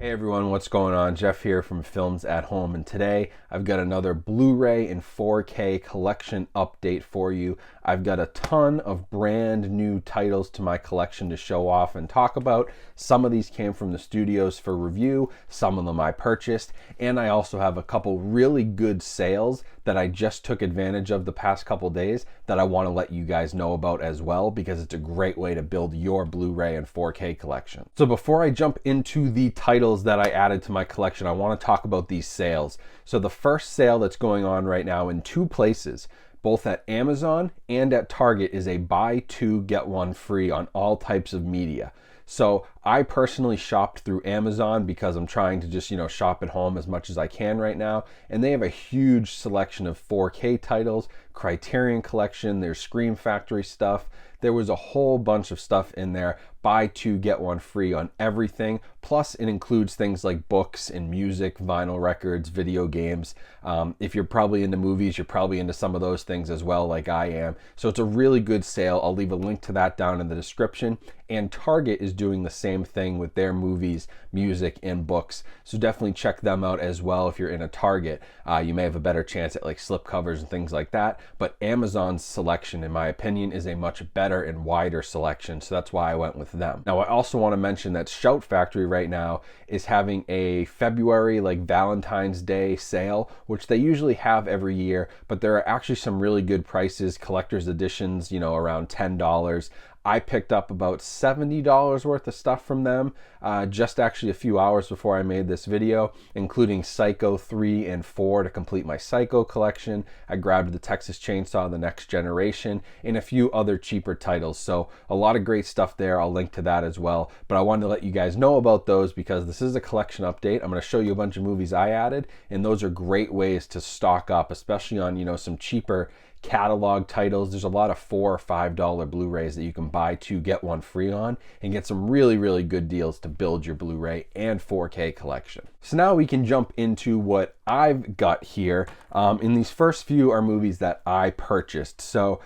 Hey everyone, what's going on? Jeff here from Films at Home, and today I've got another Blu-ray and 4K collection update for you. I've got a ton of brand new titles to my collection to show off and talk about. Some of these came from the studios for review, some of them I purchased, and I also have a couple really good sales that I just took advantage of the past couple days that I want to let you guys know about as well, because it's a great way to build your Blu-ray and 4K collection. So before I jump into the titles that I added to my collection, I want to talk about these sales. So the first sale that's going on right now in two places, both at Amazon and at Target, is a buy two get one free on all types of media. So I personally shopped through Amazon because I'm trying to just, shop at home as much as I can right now. And they have a huge selection of 4K titles, Criterion Collection, there's Scream Factory stuff. There was a whole bunch of stuff in there. Buy two, get one free on everything. Plus it includes things like books and music, vinyl records, video games. If you're probably into movies, you're probably into some of those things as well, like I am. So it's a really good sale. I'll leave a link to that down in the description. And Target is doing the same thing with their movies, music, and books. So definitely check them out as well if you're in a Target. You may have a better chance at like slipcovers and things like that. But Amazon's selection, in my opinion, is a much better and wider selection. So that's why I went with them. Now, I also want to mention that Shout Factory right now is having a February, like Valentine's Day sale, which they usually have every year. But there are actually some really good prices, collector's editions, around $10. I picked up about $70 worth of stuff from them just actually a few hours before I made this video, including Psycho 3 and 4 to complete my Psycho collection. I grabbed the Texas Chainsaw, The Next Generation, and a few other cheaper titles. So a lot of great stuff there. I'll link to that as well. But I wanted to let you guys know about those because this is a collection update. I'm going to show you a bunch of movies I added, and those are great ways to stock up, especially on, some cheaper catalog titles. There's a lot of $4 or $5 Blu-rays that you can buy two get one free on and get some really good deals to build your Blu-ray and 4K collection. So now we can jump into what I've got here. In these first few are movies that I purchased. So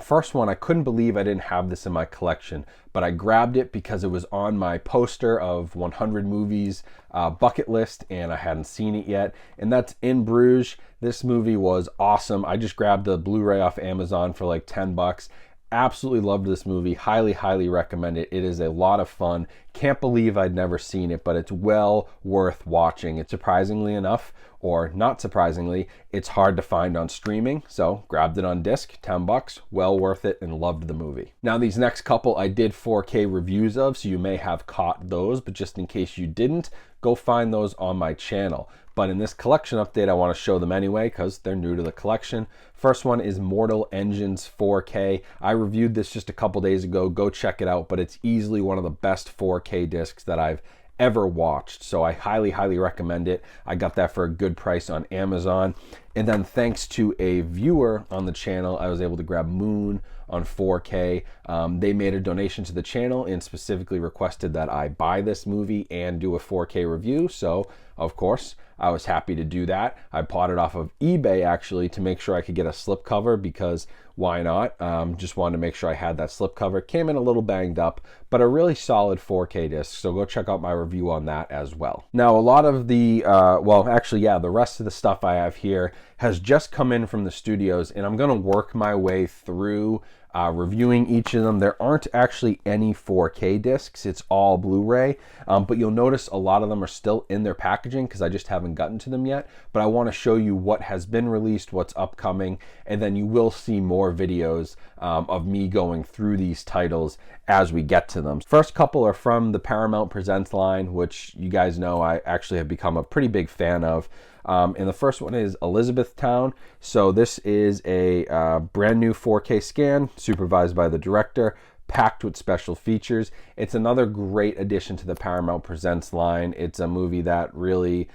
first one, I couldn't believe I didn't have this in my collection, but I grabbed it because it was on my poster of 100 movies bucket list and I hadn't seen it yet, and that's In Bruges. This movie was awesome. I just grabbed the Blu-ray off Amazon for like 10 bucks. Absolutely loved this movie. Highly recommend it. It is a lot of fun. Can't believe I'd never seen it, but it's well worth watching. It's surprisingly enough, or not surprisingly, it's hard to find on streaming. So grabbed it on disc, 10 bucks, well worth it, and loved the movie. Now these next couple I did 4K reviews of, so you may have caught those, but just in case you didn't, go find those on my channel. But in this collection update, I want to show them anyway because they're new to the collection. First one is Mortal Engines 4K. I reviewed this just a couple days ago. Go check it out, but it's easily one of the best 4K discs that I've ever watched. So I highly recommend it. I got that for a good price on Amazon. And then thanks to a viewer on the channel, I was able to grab Moon on 4K. They made a donation to the channel and specifically requested that I buy this movie and do a 4K review. So of course, I was happy to do that. I bought it off of eBay actually to make sure I could get a slipcover, because why not? Just wanted to make sure I had that slipcover. Came in a little banged up, but a really solid 4K disc. So go check out my review on that as well. Now a lot of the, the rest of the stuff I have here has just come in from the studios, and I'm gonna work my way through reviewing each of them. There aren't actually any 4K discs, it's all Blu-ray, but you'll notice a lot of them are still in their packaging because I just haven't gotten to them yet. But I want to show you what has been released, what's upcoming, and then you will see more videos of me going through these titles as we get to them. First couple are from the Paramount Presents line, which you guys know I actually have become a pretty big fan of. And the first one is Elizabethtown. So this is a brand new 4K scan supervised by the director, packed with special features. It's another great addition to the Paramount Presents line. It's a movie that really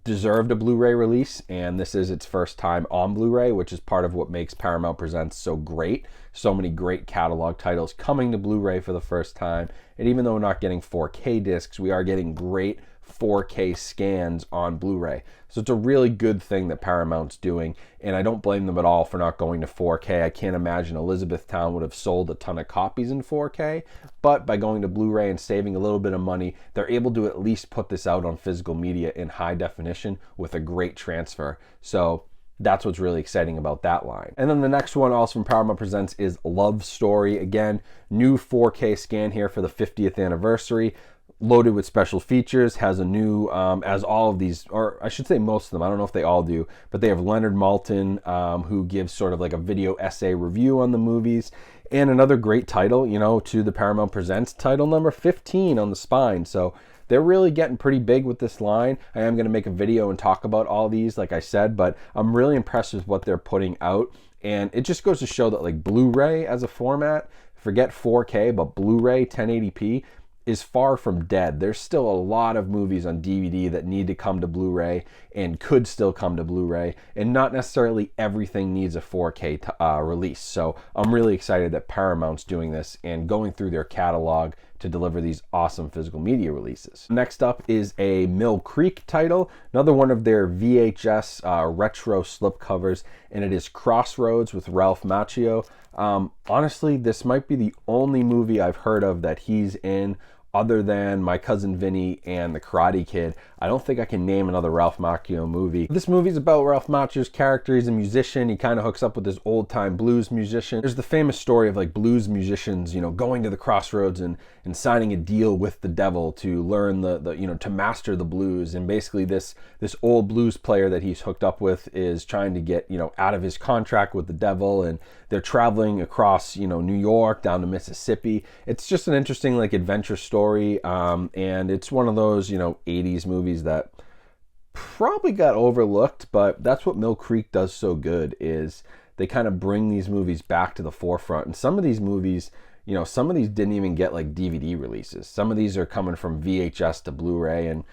deserved a Blu-ray release, and this is its first time on Blu-ray, which is part of what makes Paramount Presents so great. So many great catalog titles coming to Blu-ray for the first time. And even though we're not getting 4K discs, we are getting great 4K scans on Blu-ray. So it's a really good thing that Paramount's doing, and I don't blame them at all for not going to 4K. I can't imagine Elizabethtown would have sold a ton of copies in 4K, but by going to Blu-ray and saving a little bit of money, they're able to at least put this out on physical media in high definition with a great transfer. So that's what's really exciting about that line. And then the next one, also from Paramount Presents, is Love Story. Again, new 4K scan here for the 50th anniversary, loaded with special features, has a new, as all of these, or I should say most of them, I don't know if they all do, but they have Leonard Maltin, who gives sort of like a video essay review on the movies, and another great title, you know, to the Paramount Presents, title number 15 on the spine. So they're really getting pretty big with this line. I am going to make a video and talk about all these, like I said, but I'm really impressed with what they're putting out. And it just goes to show that like Blu-ray as a format, forget 4K, but Blu-ray 1080p is far from dead. There's still a lot of movies on DVD that need to come to Blu-ray and could still come to Blu-ray, and not necessarily everything needs a 4K release. So I'm really excited that Paramount's doing this and going through their catalog to deliver these awesome physical media releases. Next up is a Mill Creek title, another one of their VHS retro slipcovers, and it is Crossroads with Ralph Macchio. Honestly, this might be the only movie I've heard of that he's in other than My Cousin Vinny and The Karate Kid. I don't think I can name another Ralph Macchio movie. This movie's about Ralph Macchio's character. He's a musician. He kind of hooks up with this old-time blues musician. There's the famous story of like blues musicians, you know, going to the crossroads and signing a deal with the devil to learn the you know, to master the blues. And basically this old blues player that he's hooked up with is trying to get, you know, out of his contract with the devil, and they're traveling across, you know, New York down to Mississippi. It's just an interesting like adventure story, and it's one of those, you know, 80s movies that probably got overlooked, but that's what Mill Creek does so good, is they kind of bring these movies back to the forefront. And some of these movies, you know, some of these didn't even get like DVD releases. Some of these are coming from VHS to Blu-ray, and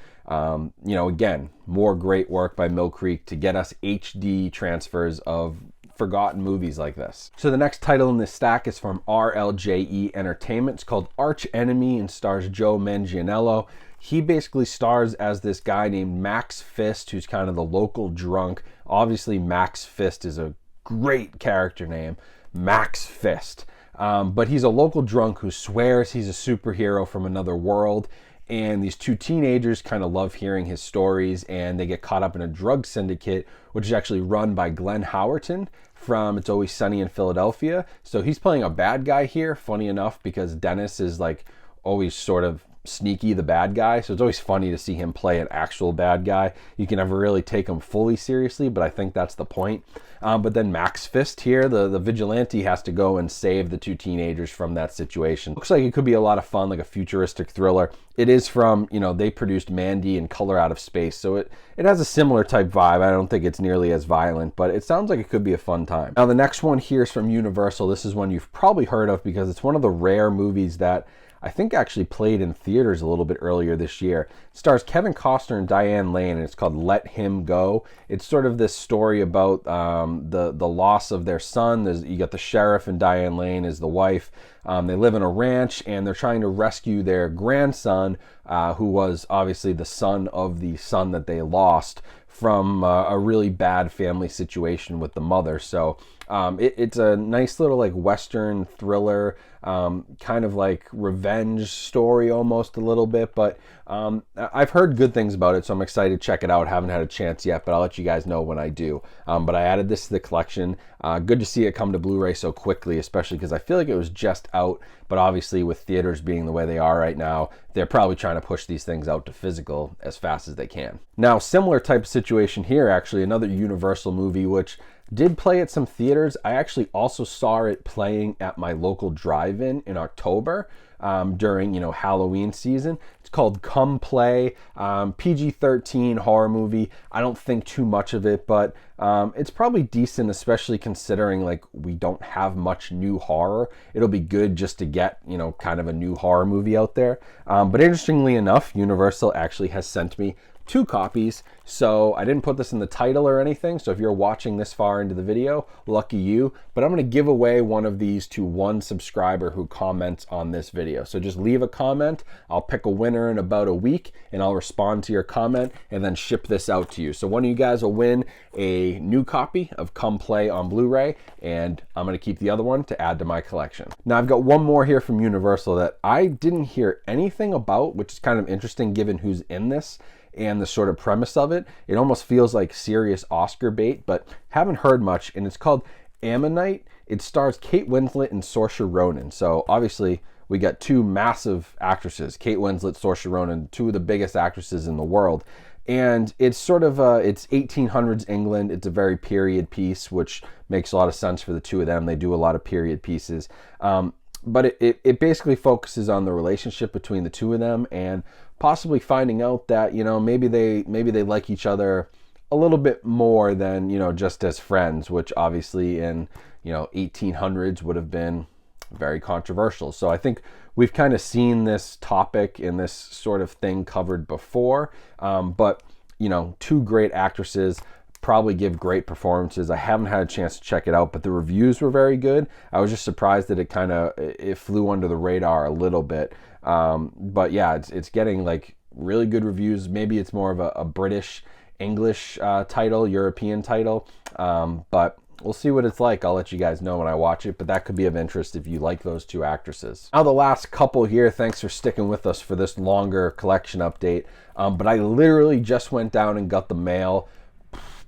you know, again, more great work by Mill Creek to get us HD transfers of forgotten movies like this. So the next title in this stack is from RLJE Entertainment. It's called Arch Enemy and stars Joe Manganiello. He basically stars as this guy named Max Fist, who's kind of the local drunk. Obviously, Max Fist is a great character name, Max Fist. But he's a local drunk who swears he's a superhero from another world. And these two teenagers kind of love hearing his stories, and they get caught up in a drug syndicate, which is actually run by Glenn Howerton from It's Always Sunny in Philadelphia. So he's playing a bad guy here, funny enough, because Dennis is like always sort of sneaky the bad guy, so it's always funny to see him play an actual bad guy. You can never really take him fully seriously, but I think that's the point. But then Max Fist here, the vigilante, has to go and save the two teenagers from that situation. Looks like it could be a lot of fun, like a futuristic thriller. It is from, you know, they produced Mandy and Color Out of Space, so it has a similar type vibe. I don't think it's nearly as violent, but it sounds like it could be a fun time. Now the next one here is from Universal. This is one you've probably heard of because it's one of the rare movies that I think actually played in theaters a little bit earlier this year. It stars Kevin Costner and Diane Lane, and it's called Let Him Go. It's sort of this story about the loss of their son. You got the sheriff, and Diane Lane is the wife. They live in a ranch, and they're trying to rescue their grandson, who was obviously the son of the son that they lost, from a really bad family situation with the mother. So it's a nice little like Western thriller, kind of like revenge story almost a little bit, but I've heard good things about it, so I'm excited to check it out. Haven't had a chance yet, but I'll let you guys know when I do. But I added this to the collection. Good to see it come to Blu-ray so quickly, especially because I feel like it was just out, but obviously with theaters being the way they are right now, they're probably trying to push these things out to physical as fast as they can. Now, similar type of situation here, actually, another Universal movie, which did play at some theaters. I actually also saw it playing at my local drive-in in October during, you know, Halloween season. It's called Come Play, PG-13 horror movie. I don't think too much of it, but it's probably decent, especially considering like we don't have much new horror. It'll be good just to get, you know, kind of a new horror movie out there. But interestingly enough, Universal actually has sent me 2 copies, so I didn't put this in the title or anything, so if you're watching this far into the video, lucky you, but I'm going to give away one of these to one subscriber who comments on this video. So just leave a comment, I'll pick a winner in about a week, and I'll respond to your comment and then ship this out to you. So one of you guys will win a new copy of Come Play on Blu-ray, and I'm going to keep the other one to add to my collection. Now I've got one more here from Universal that I didn't hear anything about, which is kind of interesting given who's in this and the sort of premise of it. It almost feels like serious Oscar bait, but haven't heard much, and it's called Ammonite. It stars Kate Winslet and Saoirse Ronan. So obviously we got 2 massive actresses, Kate Winslet, Saoirse Ronan, 2 of the biggest actresses in the world. And it's sort of it's 1800s England. It's a very period piece, which makes a lot of sense for the 2 of them. They do a lot of period pieces. But it basically focuses on the relationship between the 2 of them and possibly finding out that, you know, maybe they like each other a little bit more than, you know, just as friends, which obviously in, you know, 1800s would have been very controversial. So I think we've kind of seen this topic and this sort of thing covered before, but, you know, 2 great actresses probably give great performances. I haven't had a chance to check it out, but the reviews were very good. I was just surprised that it flew under the radar a little bit. But yeah, it's getting like really good reviews. Maybe it's more of a British English title, European title, but we'll see what it's like. I'll let you guys know when I watch it, but that could be of interest if you like those 2 actresses. Now the last couple here, thanks for sticking with us for this longer collection update, but I literally just went down and got the mail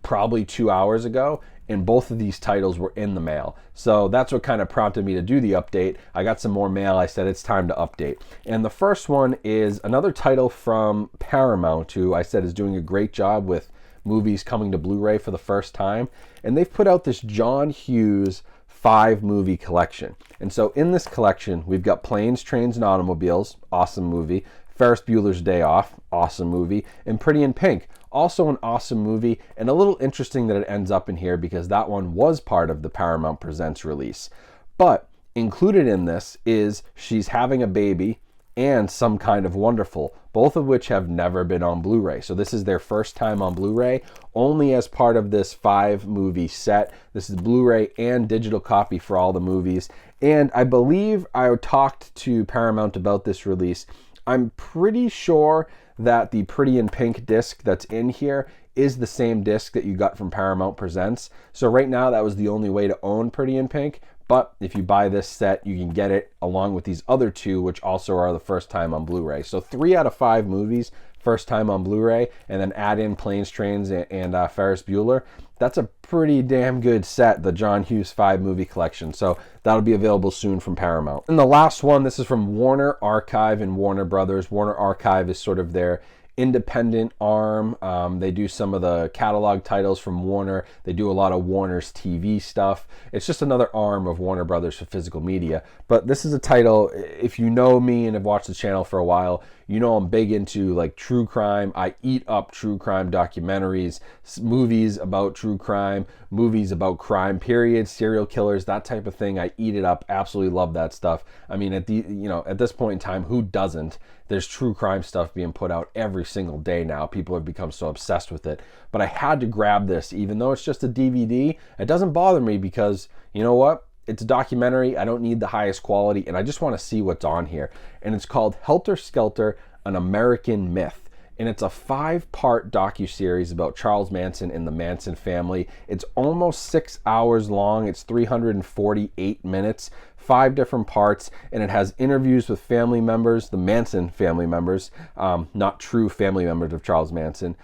probably 2 hours ago, and both of these titles were in the mail. So that's what kind of prompted me to do the update. I got some more mail. I said it's time to update. And the first one is another title from Paramount, who I said is doing a great job with movies coming to Blu-ray for the first time. And they've put out this John Hughes 5-movie collection. And so in this collection, we've got Planes, Trains, and Automobiles, awesome movie. Ferris Bueller's Day Off, awesome movie. And Pretty in Pink, also an awesome movie, and a little interesting that it ends up in here because that one was part of the Paramount Presents release. But included in this is She's Having a Baby and Some Kind of Wonderful, both of which have never been on Blu-ray. So this is their first time on Blu-ray, only as part of this 5-movie set. This is Blu-ray and digital copy for all the movies. And I believe I talked to Paramount about this release. I'm pretty sure that the Pretty in Pink disc that's in here is the same disc that you got from Paramount Presents. So right now that was the only way to own Pretty in Pink, but if you buy this set, you can get it along with these other 2, which also are the first time on Blu-ray. So 3 out of 5 movies, first time on Blu-ray, and then add in Planes, Trains, and Ferris Bueller. That's a pretty damn good set, the John Hughes 5-movie collection. So that'll be available soon from Paramount. And the last one, this is from Warner Archive and Warner Brothers. Warner Archive is sort of their independent arm. They do some of the catalog titles from Warner. They do a lot of Warner's TV stuff. It's just another arm of Warner Brothers for physical media. But this is a title, if you know me and have watched the channel for a while, you know I'm big into like true crime. I eat up true crime documentaries, movies about true crime, movies about crime, period, serial killers, that type of thing. I eat it up. Absolutely love that stuff. I mean, at this point in time, who doesn't? There's true crime stuff being put out every single day now. People have become so obsessed with it. But I had to grab this, even though it's just a DVD. It doesn't bother me because, you know what? It's a documentary. I don't need the highest quality, and I just want to see what's on here. And it's called Helter Skelter, An American Myth. And it's a 5-part docu-series about Charles Manson and the Manson family. It's almost 6 hours long. It's 348 minutes, 5 different parts, and it has interviews with family members, the Manson family members, not true family members of Charles Manson,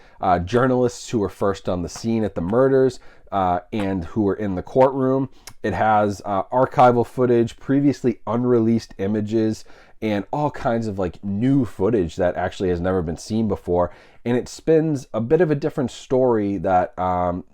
journalists who were first on the scene at the murders, and who were in the courtroom. It has archival footage, previously unreleased images, and all kinds of like new footage that actually has never been seen before. And it spins a bit of a different story that,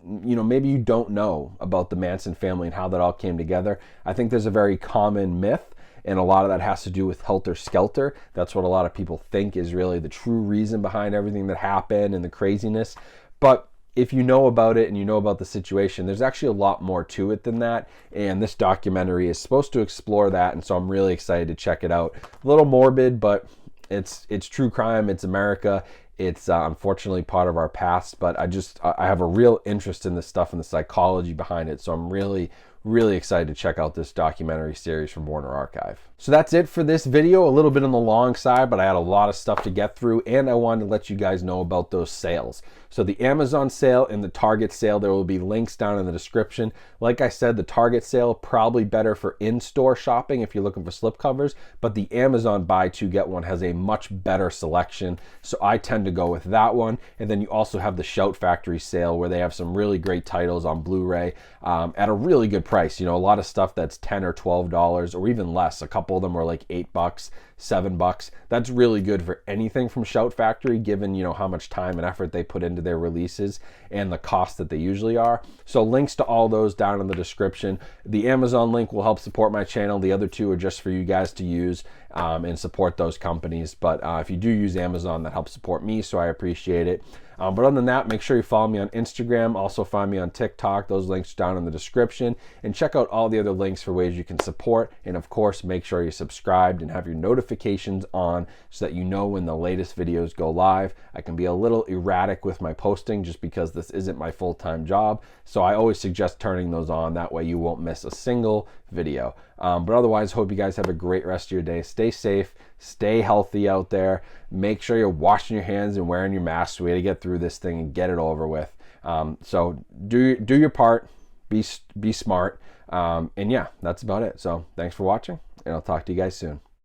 maybe you don't know about the Manson family and how that all came together. I think there's a very common myth, and a lot of that has to do with Helter Skelter. That's what a lot of people think is really the true reason behind everything that happened and the craziness. But if you know about it and you know about the situation, there's actually a lot more to it than that. And this documentary is supposed to explore that. And so I'm really excited to check it out. A little morbid, but it's true crime. It's America. It's unfortunately part of our past, but I have a real interest in this stuff and the psychology behind it. So I'm really excited to check out this documentary series from Warner Archive. So that's it for this video. A little bit on the long side, but I had a lot of stuff to get through, and I wanted to let you guys know about those sales. So the Amazon sale and the Target sale, there will be links down in the description. Like I said, the Target sale, probably better for in-store shopping if you're looking for slipcovers, but the Amazon buy two get one has a much better selection. So I tend to go with that one. And then you also have the Shout Factory sale where they have some really great titles on Blu-ray at a really good price. You know, a lot of stuff that's $10 or $12 or even less. A couple of them are like $8, $7. That's really good for anything from Shout Factory, given, you know, how much time and effort they put into their releases and the cost that they usually are. So links to all those down in the description. The Amazon link will help support my channel. The other two are just for you guys to use and support those companies. But if you do use Amazon, that helps support me, so I appreciate it. But other than that, make sure you follow me on Instagram. Also find me on TikTok. Those links are down in the description. And check out all the other links for ways you can support. And of course, make sure you're subscribed and have your notifications on so that you know when the latest videos go live. I can be a little erratic with my posting just because this isn't my full-time job. So I always suggest turning those on. That way you won't miss a single video. But otherwise, hope you guys have a great rest of your day. Stay safe, stay healthy out there. Make sure you're washing your hands and wearing your mask. We got to get through this thing and get it over with. So do your part, be smart. And yeah, that's about it. So thanks for watching, and I'll talk to you guys soon.